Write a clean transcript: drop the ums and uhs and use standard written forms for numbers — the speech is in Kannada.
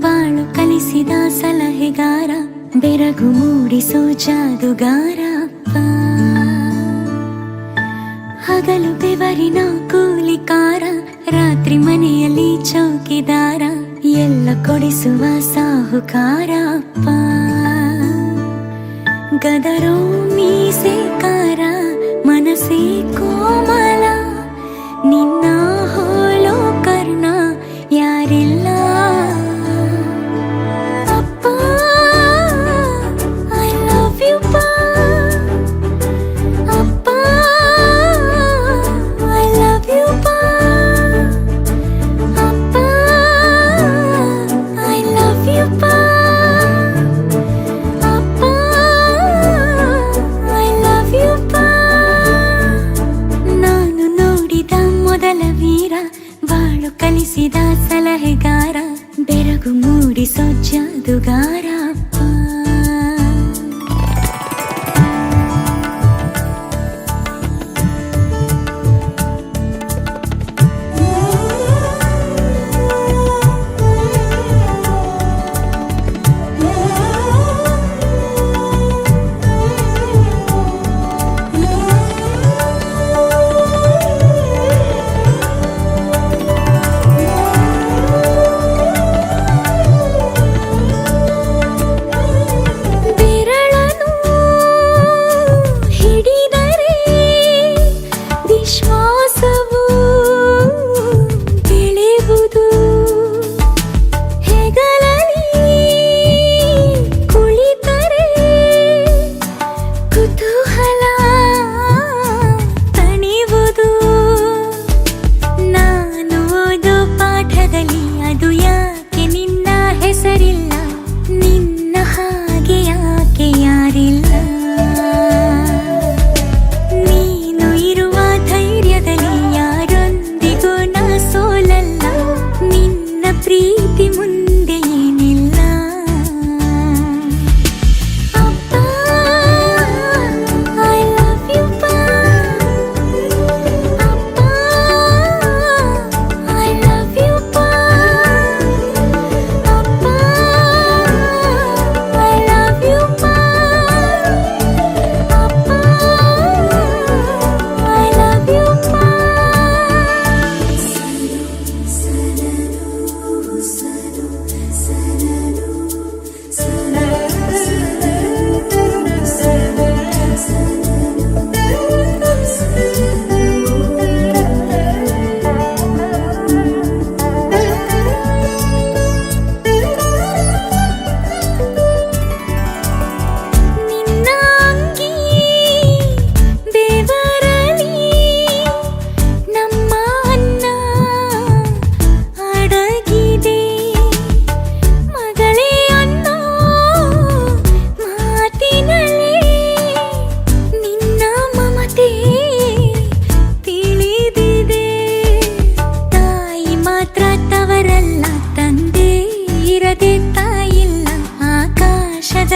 ಬಾಳು ಕಲಿಸಿದ ಸಲಹೆಗಾರ, ಬೆರಗು ಮೂಡಿಸೋ ಜಾದುಗಾರ ಅಪ್ಪ. ಹಗಲು ಬೆವರಿನ ಕೂಲಿಕಾರ, ರಾತ್ರಿ ಮನೆಯಲ್ಲಿ ಚೌಕಿದಾರ, ಎಲ್ಲ ಕೊಡಿಸುವ ಸಾಹುಕಾರ ಅಪ್ಪ. ಗದರೋ ಮೀಸೆಕಾರ, ಮನಸ್ಸೇ ಕೋಮಲ, ನಿನ್ನ ಹೋಲೋ ಕರ್ಣ ಯಾರಿಲ್ಲ ಅಪ್ಪ. ಐ ಲವ್ ಯು ಪಾ ಅಪ್ಪ, ಐ ಲವ್ ಯು ಪಾ ಅಪ್ಪ, ಐ ಲವ್ ಯು ಪಾ ಅಪ್ಪ, ಐ ಲವ್ ಯು ಪಾ. ನಾನು ನೋಡಿದ ಮೊದಲ ವೀರ, ಬಾಳು ಕಲಿಸಿದ ಸಲಹೆಗಾರ, ಬೆರಗು ಮೂಡಿಸೋ ಜಾದುಗಾರ ಅಪ್ಪ. ನಿನ್ನ ಹಾಗೆ ಯಾಕೆ ಯಾರಿಲ್ಲ, ನೀನು ಇರುವ ಧೈರ್ಯದಲ್ಲಿ ಯಾರೊಂದಿಗೂ ನಾ ಸೋಲಲ್ಲ, ನಿನ್ನ ಪ್ರೀತಿ ಮುಂದೆ ಏನಿಲ್ಲ ಅಪ್ಪ. ಐ ಲವ್ ಯು ಪಾ ಅಪ್ಪ, ಐ ಲವ್ ಯು ಪಾ ಅಪ್ಪ, ಐ ಲವ್ ಯು ಪಾ ಅಪ್ಪ, ಐ ಲವ್ ಯು ಪಾ. ನಿನ್ನ ಅಂಗಿ ಬೆವರಲಿ ನಮ್ಮ ಅನ್ನ ಅಡಗಿದೆ, ಮಗಳೇ ಅನ್ನೋ ಮಾತಿನಲ್ಲಿ ನಿನ್ನ ಮಮತೆ ತಿಳಿದಿದೆ. ತಾಯಿ ಮಾತ್ರ ತವರಲ್ಲ, ತಂದೆ ಇರದೆ ತಾಯಿಲ್ಲ, ಆಕಾಶದ